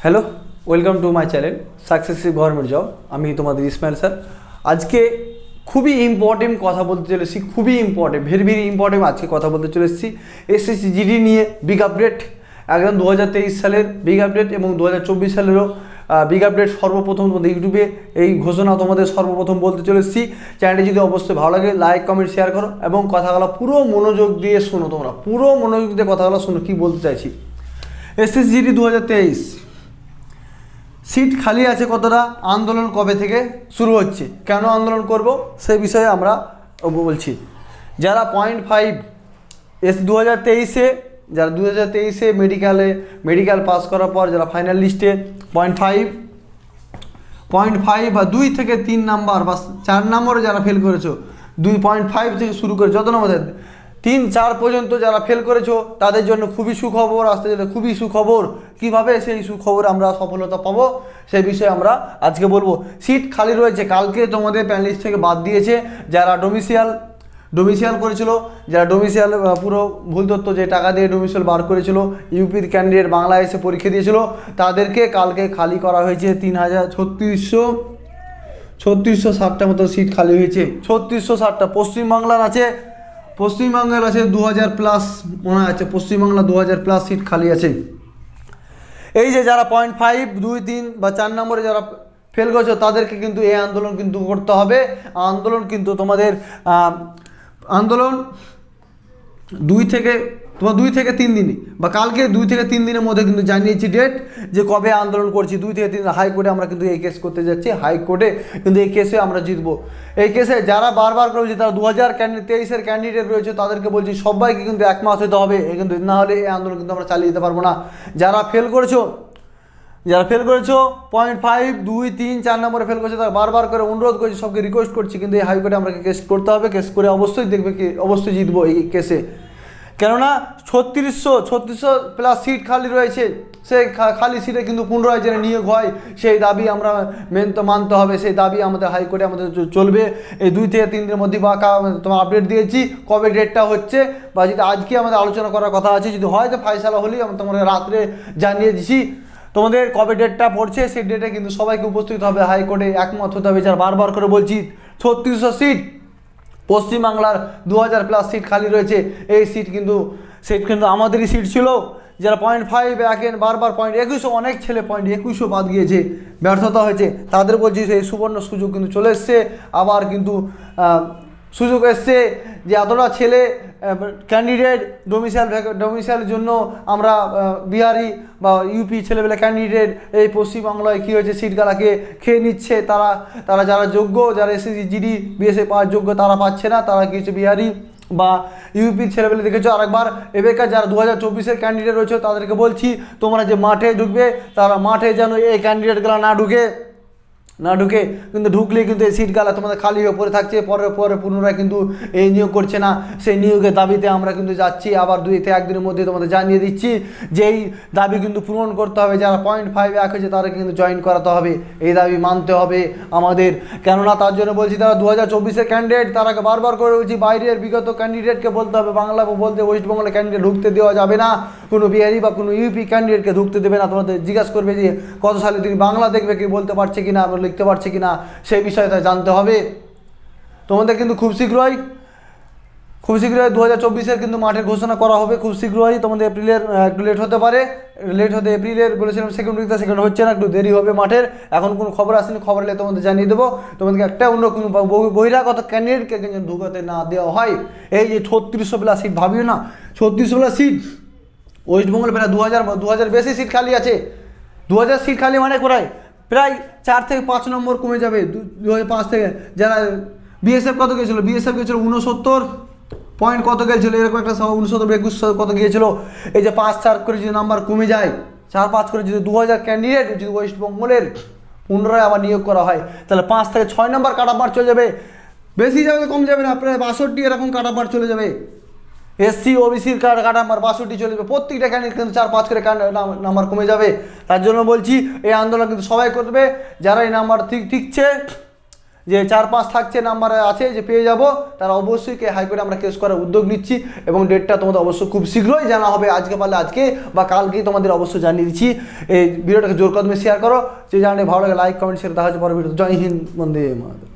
Hello, welcome to my channel successive government job. আমি তোমাদের Ismail sir. আজকে খুবই ইম্পর্টেন্ট কথা বলতে চলেছি, খুবই ইম্পর্টেন্ট, ভেরি ইম্পর্টেন্ট আজকে কথা বলতে চলেছি এসএসসি জিডি নিয়ে বিগ আপডেট। একদম 2023 সালের বিগ আপডেট এবং 2024 সালেরও বিগ আপডেট সর্বপ্রথম তোমাদের ইউটিউবে এই ঘোষণা তোমাদের সর্বপ্রথম বলতে চলেছি। চ্যানেলটি যদি অবশ্যই ভালো লাগে লাইক কমেন্ট শেয়ার করো এবং কথাগুলো পুরো মনোযোগ দিয়ে শোনো। তোমরা পুরো মনোযোগ দিয়ে কথাগুলো শোনো, কী বলতে চাইছি। এসএসসি জিডি 2023 সিট খালি আছে কতটা, আন্দোলন কবে থেকে শুরু হচ্ছে, কেন আন্দোলন করব সেই বিষয়ে আমরা বলছি। যারা 0.5 2023-এ যারা 2023-এ মেডিকেল পাস করার পর যারা ফাইনাল লিস্টে 0.5 বা 2 থেকে 3 নাম্বার বা 4 নম্বরে যারা ফেল করেছো, 2.5 থেকে শুরু করে যত নম্বর 3-4 পর্যন্ত যারা ফেল করেছো তাদের জন্য খুবই সুখবর আসতে চলে, খুবই সুখবর। কীভাবে সেই সুখবর আমরা সফলতা পাবো সেই বিষয়ে আমরা আজকে বলবো। সিট খালি রয়েছে, কালকে তোমাদের প্যানেলিস্ট থেকে বাদ দিয়েছে যারা ডোমিসিয়াল করেছিল, যারা ডোমিসিয়াল পুরো ভুল তথ্য যে টাকা দিয়ে ডোমিসিয়াল বার করেছিল, ইউপির ক্যান্ডিডেট বাংলা এসে পরীক্ষা দিয়েছিল, তাদেরকে কালকে খালি করা হয়েছে 3660টা মতো সিট খালি হয়েছে। 3660টা পশ্চিমবাংলার আছে 2000+ মনে আছে, পশ্চিমবাংলা 2000+ সিট খালি আছে। এই যে যারা 0.5, 2, 3 বা 4 নম্বরে যারা ফেল করেছো তাদেরকে কিন্তু এই আন্দোলন কিন্তু করতে হবে। আন্দোলন কিন্তু তোমাদের আন্দোলন 2 থেকে 3 দিনই বা কালকে 2 থেকে 3 দিনের মধ্যে কিন্তু জানিয়েছি ডেট যে কবে আন্দোলন করছি। 2 থেকে 3 হাইকোর্টে আমরা কিন্তু এই কেস করতে যাচ্ছি, হাইকোর্টে কিন্তু এই কেসে আমরা জিতবো। এই কেসে যারা বারবার করেছে তারা 2023-এর ক্যান্ডিডেট রয়েছে তাদেরকে বলছি সবাইকে কিন্তু একমাস হতে হবে, কিন্তু না হলে এই আন্দোলন কিন্তু আমরা চালিয়ে যেতে পারবো না। যারা ফেল করেছো 0.5, 2, 3, 4 নম্বরে ফেল করছে তারা বারবার করে অনুরোধ করছি, সবকে রিকোয়েস্ট করছি কিন্তু এই হাইকোর্টে আমরা কেস করতে হবে। কেস করে অবশ্যই দেখবে কি অবশ্যই জিতবো এই কেসে, কেননা 3600+ সিট খালি রয়েছে। সেই খালি সিটে কিন্তু পুনরায় যেন নিয়োগ হয় সেই দাবি আমরা মানতে হবে, সেই দাবি আমাদের হাইকোর্টে আমাদের চলবে। এই 2 থেকে 3 দিনের মধ্যে বা তোমার আপডেট দিয়েছি কবে ডেটটা হচ্ছে, বা যদি আজকে আমাদের আলোচনা করার কথা আছে, যদি হয়তো ফাইসালা হলেই আমরা তোমাদের রাত্রে জানিয়ে দিচ্ছি তোমাদের কবে ডেটটা পড়ছে। সেই ডেটে কিন্তু সবাইকে উপস্থিত হবে, হাইকোর্টে একমত হতে হবে। যারা বারবার করে বলছি 3600 সিট, পশ্চিমবাংলার 2000+ সিট খালি রয়েছে। এই সিট কিন্তু আমাদেরই সিট ছিল। যারা 0.5 একেন বারবার 0.21, অনেক ছেলে 0.21 বাদ গিয়েছে, ব্যর্থতা হয়েছে, তাদের বলছি সেই সুবর্ণ সুযোগ কিন্তু চলে এসছে। আবার কিন্তু সুযোগ এসছে যে এতটা ছেলে ক্যান্ডিডেট ডোমিসাইলের জন্য আমরা বিহারি বা ইউপি ছেলেবেলা ক্যান্ডিডেট এই পশ্চিমবাংলায় কী হয়েছে সিটগুলাকে খেয়ে নিচ্ছে। তারা যারা যোগ্য, যারা এসএসসি জিডি বিএসএ পাওয়ার যোগ্য তারা পাচ্ছে না, তারা কী হচ্ছে বিহারি বা ইউপির ছেলেবেলা দেখেছো। আরেকবার এবেকার যারা 2024-এর ক্যান্ডিডেট রয়েছে তাদেরকে বলছি তোমরা যে মাঠে ঢুকবে তারা মাঠে যেন এই ক্যান্ডিডেটগুলো না ঢুকে কিন্তু ঢুকলে কিন্তু এই সিটগুলো তোমাদের খালি হয়ে পড়ে থাকছে। পরে পুনরায় কিন্তু এই নিয়োগ করছে না। সেই নিয়োগের দাবিতে আমরা কিন্তু যাচ্ছি। আবার 2 থেকে 1 দিনের মধ্যে তোমাদের জানিয়ে দিচ্ছি যে এই দাবি কিন্তু পূরণ করতে হবে। যারা 0.5 হয়েছে তাদেরকে কিন্তু জয়েন করাতে হবে, এই দাবি মানতে হবে আমাদের। কেননা তার জন্য বলছি তারা 2024-এর ক্যান্ডিডেট, তারাকে বারবার করে বলছি বাইরের বিগত ক্যান্ডিডেটকে বলতে হবে, বাংলা বলতে ওয়েস্টবেঙ্গলের ক্যান্ডিডেট ঢুকতে দেওয়া যাবে না, কোনো বিহারি বা কোনো ইউপি ক্যান্ডিডেটকে ঢুকতে দেবে না। তোমাদের জিজ্ঞাসা করবে যে কত সালে তিনি বাংলা দেখবে, কি বলতে পারছে কিনা, লিখতে পারছে কিনা, সেই বিষয়টা জানতে হবে তোমাদের। কিন্তু খুব শীঘ্রই 2024-এর কিন্তু মাঠের ঘোষণা করা হবে খুব শীঘ্রই। তোমাদের এপ্রিলের একটু লেট হতে পারে, এপ্রিলের বলেছিলাম সেকেন্ড উইকটা, সেকেন্ড হচ্ছে না, একটু দেরি হবে মাঠের। এখন কোনো খবর আসেনি, খবর এলে তোমাদের জানিয়ে দেবো। তোমাদেরকে একটা অন্য কোনো বহিরাগত ক্যান্ডিডেটকে কিন্তু ঢুকাতে না দেওয়া হয়। এই যে 3600+ সিট, ভাবিও না 3600+ সিট, ওয়েস্টবেঙ্গল প্রায় 2000 বেশি সিট খালি আছে। 2000 সিট খালি মানে প্রায় 4 থেকে 5 নম্বর কমে যাবে 2005 থেকে। যারা বিএসএফ কত গিয়েছিলো, 69 পয়েন্ট কত গিয়েছিলো, এরকম একটা 69-21 কত গিয়েছিলো। এই যে 5-4 করে যদি নাম্বার কমে যায়, 4-5 করে যদি 2000 ক্যান্ডিডেট যদি ওয়েস্টবেঙ্গলের পুনরায় আবার নিয়োগ করা হয় তাহলে 5 থেকে 6 নম্বর কাট অফ মার্ক চলে যাবে। বেশি যাবে, কম যাবে না, প্রায় 62 এরকম কাট অফ মার্ক চলে যাবে। এসসি ওবিসির কাট নাম্বার 62 চলে যাবে। প্রত্যেকটা ক্যান্ডিডেট কিন্তু 4-5 করে নাম্বার কমে যাবে। তার জন্য বলছি এই আন্দোলন কিন্তু সবাই করবে। যারা এই নাম্বার ঠিকছে, যে 4-5 থাকছে নাম্বার আছে যে পেয়ে যাব, তারা অবশ্যই হাইকোর্টে আমরা কেস করার উদ্যোগ নিচ্ছি এবং ডেটটা তোমাদের অবশ্যই খুব শীঘ্রই জানা হবে, আজকে পারলে আজকে বা কালকেই তোমাদের অবশ্যই জানিয়ে দিচ্ছি। এই ভিডিওটাকে জোর কদমে শেয়ার করো, যে জানে ভালো লাগে লাইক কমেন্ট শেয়ার, দেখা হচ্ছে পরে ভিডিও। জয় হিন্দ, বন্দে মাতরম।